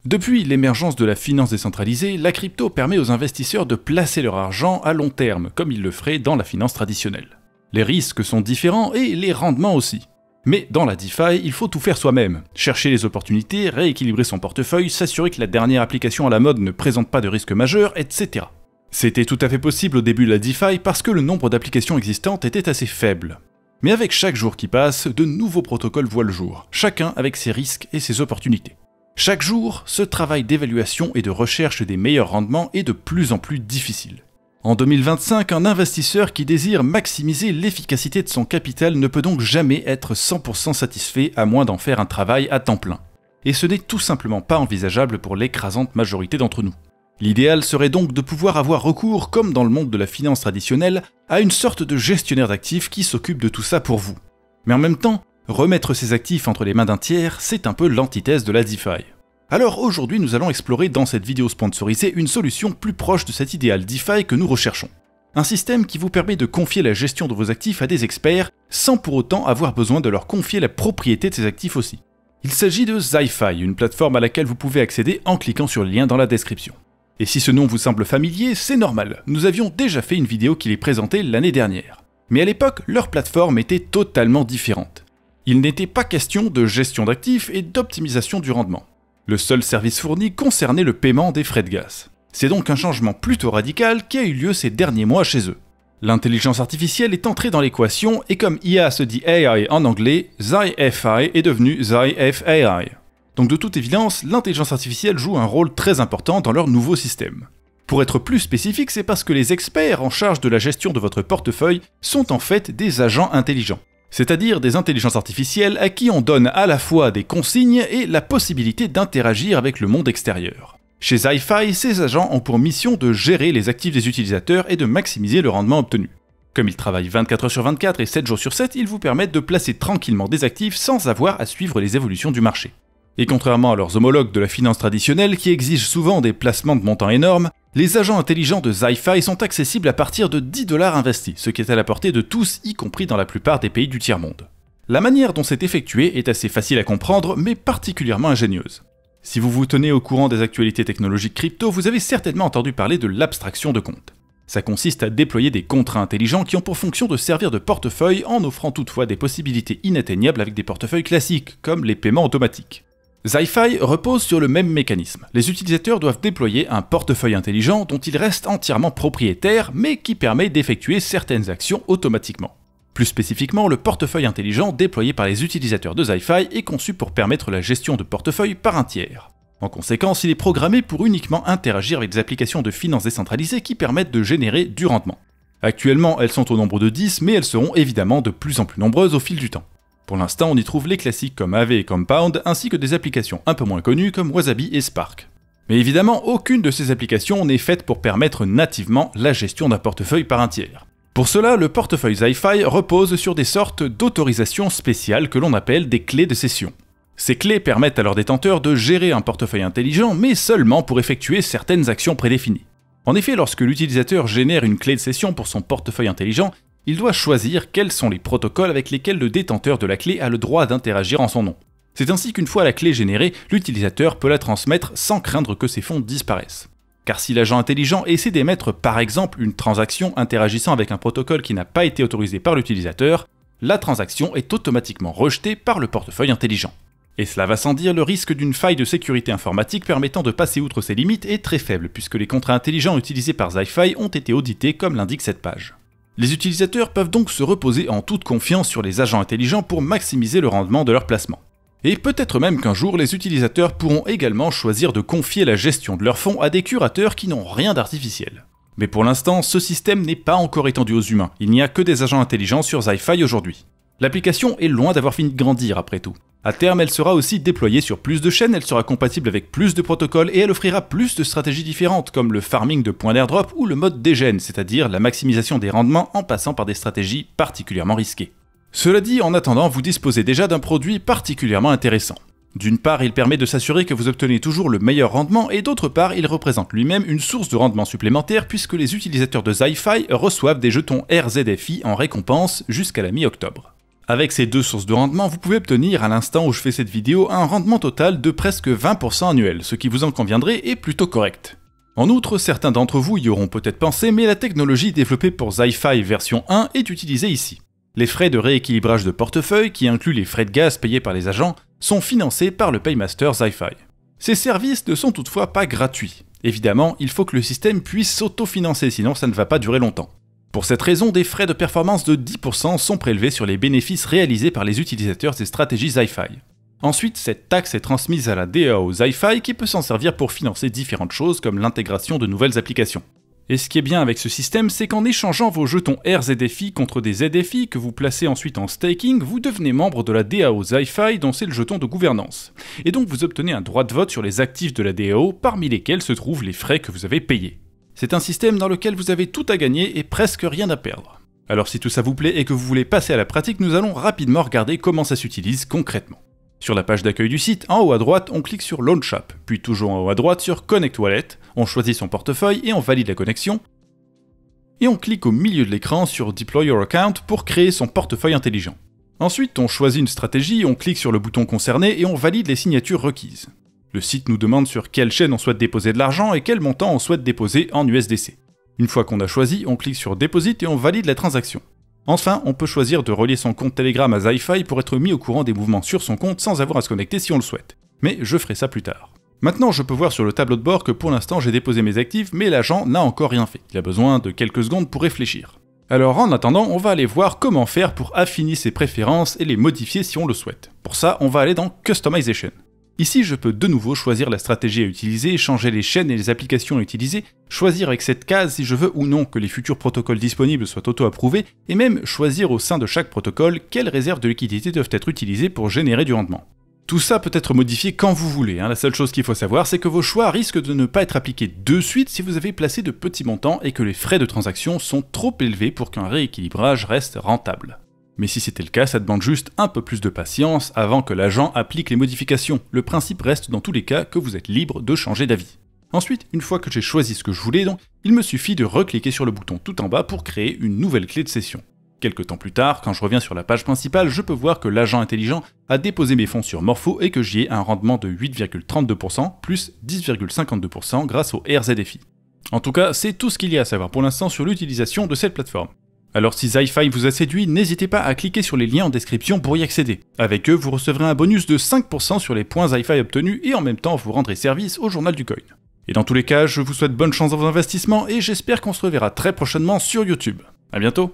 Depuis l'émergence de la finance décentralisée, la crypto permet aux investisseurs de placer leur argent à long terme, comme ils le feraient dans la finance traditionnelle. Les risques sont différents et les rendements aussi. Mais dans la DeFi, il faut tout faire soi-même. Chercher les opportunités, rééquilibrer son portefeuille, s'assurer que la dernière application à la mode ne présente pas de risques majeurs, etc. C'était tout à fait possible au début de la DeFi parce que le nombre d'applications existantes était assez faible. Mais avec chaque jour qui passe, de nouveaux protocoles voient le jour, chacun avec ses risques et ses opportunités. Chaque jour, ce travail d'évaluation et de recherche des meilleurs rendements est de plus en plus difficile. En 2025, un investisseur qui désire maximiser l'efficacité de son capital ne peut donc jamais être 100% satisfait à moins d'en faire un travail à temps plein. Et ce n'est tout simplement pas envisageable pour l'écrasante majorité d'entre nous. L'idéal serait donc de pouvoir avoir recours, comme dans le monde de la finance traditionnelle, à une sorte de gestionnaire d'actifs qui s'occupe de tout ça pour vous. Mais en même temps, remettre ses actifs entre les mains d'un tiers, c'est un peu l'antithèse de la DeFi. Alors aujourd'hui, nous allons explorer dans cette vidéo sponsorisée une solution plus proche de cet idéal DeFi que nous recherchons. Un système qui vous permet de confier la gestion de vos actifs à des experts sans pour autant avoir besoin de leur confier la propriété de ces actifs aussi. Il s'agit de ZyFi, une plateforme à laquelle vous pouvez accéder en cliquant sur le lien dans la description. Et si ce nom vous semble familier, c'est normal, nous avions déjà fait une vidéo qui les présentait l'année dernière. Mais à l'époque, leur plateforme était totalement différente. Il n'était pas question de gestion d'actifs et d'optimisation du rendement. Le seul service fourni concernait le paiement des frais de gaz. C'est donc un changement plutôt radical qui a eu lieu ces derniers mois chez eux. L'intelligence artificielle est entrée dans l'équation et comme IA se dit AI en anglais, ZyFi est devenu ZyFAI. Donc de toute évidence, l'intelligence artificielle joue un rôle très important dans leur nouveau système. Pour être plus spécifique, c'est parce que les experts en charge de la gestion de votre portefeuille sont en fait des agents intelligents. C'est-à-dire des intelligences artificielles à qui on donne à la fois des consignes et la possibilité d'interagir avec le monde extérieur. Chez ZyFi, ces agents ont pour mission de gérer les actifs des utilisateurs et de maximiser le rendement obtenu. Comme ils travaillent 24 heures sur 24 et 7 jours sur 7, ils vous permettent de placer tranquillement des actifs sans avoir à suivre les évolutions du marché. Et contrairement à leurs homologues de la finance traditionnelle qui exigent souvent des placements de montants énormes, les agents intelligents de ZyFi sont accessibles à partir de 10 $ investis, ce qui est à la portée de tous, y compris dans la plupart des pays du tiers-monde. La manière dont c'est effectué est assez facile à comprendre, mais particulièrement ingénieuse. Si vous vous tenez au courant des actualités technologiques crypto, vous avez certainement entendu parler de l'abstraction de compte. Ça consiste à déployer des contrats intelligents qui ont pour fonction de servir de portefeuille en offrant toutefois des possibilités inatteignables avec des portefeuilles classiques, comme les paiements automatiques. ZyFi repose sur le même mécanisme. Les utilisateurs doivent déployer un portefeuille intelligent dont ils restent entièrement propriétaires, mais qui permet d'effectuer certaines actions automatiquement. Plus spécifiquement, le portefeuille intelligent déployé par les utilisateurs de ZyFi est conçu pour permettre la gestion de portefeuille par un tiers. En conséquence, il est programmé pour uniquement interagir avec des applications de finance décentralisées qui permettent de générer du rendement. Actuellement, elles sont au nombre de 10, mais elles seront évidemment de plus en plus nombreuses au fil du temps. Pour l'instant, on y trouve les classiques comme Aave et Compound, ainsi que des applications un peu moins connues comme Wasabi et Spark. Mais évidemment, aucune de ces applications n'est faite pour permettre nativement la gestion d'un portefeuille par un tiers. Pour cela, le portefeuille ZyFi repose sur des sortes d'autorisations spéciales que l'on appelle des clés de cession. Ces clés permettent à leurs détenteurs de gérer un portefeuille intelligent, mais seulement pour effectuer certaines actions prédéfinies. En effet, lorsque l'utilisateur génère une clé de cession pour son portefeuille intelligent, il doit choisir quels sont les protocoles avec lesquels le détenteur de la clé a le droit d'interagir en son nom. C'est ainsi qu'une fois la clé générée, l'utilisateur peut la transmettre sans craindre que ses fonds disparaissent. Car si l'agent intelligent essaie d'émettre par exemple une transaction interagissant avec un protocole qui n'a pas été autorisé par l'utilisateur, la transaction est automatiquement rejetée par le portefeuille intelligent. Et cela va sans dire, le risque d'une faille de sécurité informatique permettant de passer outre ces limites est très faible puisque les contrats intelligents utilisés par ZyFi ont été audités comme l'indique cette page. Les utilisateurs peuvent donc se reposer en toute confiance sur les agents intelligents pour maximiser le rendement de leur placement. Et peut-être même qu'un jour, les utilisateurs pourront également choisir de confier la gestion de leurs fonds à des curateurs qui n'ont rien d'artificiel. Mais pour l'instant, ce système n'est pas encore étendu aux humains, il n'y a que des agents intelligents sur ZyFi aujourd'hui. L'application est loin d'avoir fini de grandir après tout. À terme, elle sera aussi déployée sur plus de chaînes, elle sera compatible avec plus de protocoles et elle offrira plus de stratégies différentes comme le farming de points d'airdrop ou le mode dégène, c'est-à-dire la maximisation des rendements en passant par des stratégies particulièrement risquées. Cela dit, en attendant, vous disposez déjà d'un produit particulièrement intéressant. D'une part, il permet de s'assurer que vous obtenez toujours le meilleur rendement et d'autre part, il représente lui-même une source de rendement supplémentaire puisque les utilisateurs de ZyFi reçoivent des jetons RZFI en récompense jusqu'à la mi-octobre. Avec ces deux sources de rendement, vous pouvez obtenir, à l'instant où je fais cette vidéo, un rendement total de presque 20% annuel, ce qui vous en conviendrait est plutôt correct. En outre, certains d'entre vous y auront peut-être pensé, mais la technologie développée pour Zi-Fi version 1 est utilisée ici. Les frais de rééquilibrage de portefeuille, qui incluent les frais de gaz payés par les agents, sont financés par le Paymaster Zi-Fi. Ces services ne sont toutefois pas gratuits. Évidemment, il faut que le système puisse s'autofinancer, sinon ça ne va pas durer longtemps. Pour cette raison, des frais de performance de 10% sont prélevés sur les bénéfices réalisés par les utilisateurs des stratégies Zi-Fi. Ensuite, cette taxe est transmise à la DAO Zi-Fi qui peut s'en servir pour financer différentes choses comme l'intégration de nouvelles applications. Et ce qui est bien avec ce système, c'est qu'en échangeant vos jetons RZFI contre des ZFI que vous placez ensuite en staking, vous devenez membre de la DAO Zi-Fi dont c'est le jeton de gouvernance. Et donc vous obtenez un droit de vote sur les actifs de la DAO, parmi lesquels se trouvent les frais que vous avez payés. C'est un système dans lequel vous avez tout à gagner et presque rien à perdre. Alors si tout ça vous plaît et que vous voulez passer à la pratique, nous allons rapidement regarder comment ça s'utilise concrètement. Sur la page d'accueil du site, en haut à droite, on clique sur Launch App, puis toujours en haut à droite sur Connect Wallet, on choisit son portefeuille et on valide la connexion, et on clique au milieu de l'écran sur Deploy Your Account pour créer son portefeuille intelligent. Ensuite, on choisit une stratégie, on clique sur le bouton concerné et on valide les signatures requises. Le site nous demande sur quelle chaîne on souhaite déposer de l'argent et quel montant on souhaite déposer en USDC. Une fois qu'on a choisi, on clique sur Deposit et on valide la transaction. Enfin, on peut choisir de relier son compte Telegram à Zi-Fi pour être mis au courant des mouvements sur son compte sans avoir à se connecter si on le souhaite. Mais je ferai ça plus tard. Maintenant, je peux voir sur le tableau de bord que pour l'instant j'ai déposé mes actifs, mais l'agent n'a encore rien fait. Il a besoin de quelques secondes pour réfléchir. Alors en attendant, on va aller voir comment faire pour affiner ses préférences et les modifier si on le souhaite. Pour ça, on va aller dans Customization. Ici, je peux de nouveau choisir la stratégie à utiliser, changer les chaînes et les applications à utiliser, choisir avec cette case si je veux ou non que les futurs protocoles disponibles soient auto-approuvés, et même choisir au sein de chaque protocole quelles réserves de liquidité doivent être utilisées pour générer du rendement. Tout ça peut être modifié quand vous voulez, la seule chose qu'il faut savoir c'est que vos choix risquent de ne pas être appliqués de suite si vous avez placé de petits montants et que les frais de transaction sont trop élevés pour qu'un rééquilibrage reste rentable. Mais si c'était le cas, ça demande juste un peu plus de patience avant que l'agent applique les modifications. Le principe reste dans tous les cas que vous êtes libre de changer d'avis. Ensuite, une fois que j'ai choisi ce que je voulais, donc, il me suffit de recliquer sur le bouton tout en bas pour créer une nouvelle clé de session. Quelques temps plus tard, quand je reviens sur la page principale, je peux voir que l'agent intelligent a déposé mes fonds sur Morpho et que j'y ai un rendement de 8,32% plus 10,52% grâce au RZFI. En tout cas, c'est tout ce qu'il y a à savoir pour l'instant sur l'utilisation de cette plateforme. Alors si Zi-Fi vous a séduit, n'hésitez pas à cliquer sur les liens en description pour y accéder. Avec eux, vous recevrez un bonus de 5% sur les points Zi-Fi obtenus et en même temps vous rendrez service au journal du coin. Et dans tous les cas, je vous souhaite bonne chance dans vos investissements et j'espère qu'on se reverra très prochainement sur YouTube. À bientôt.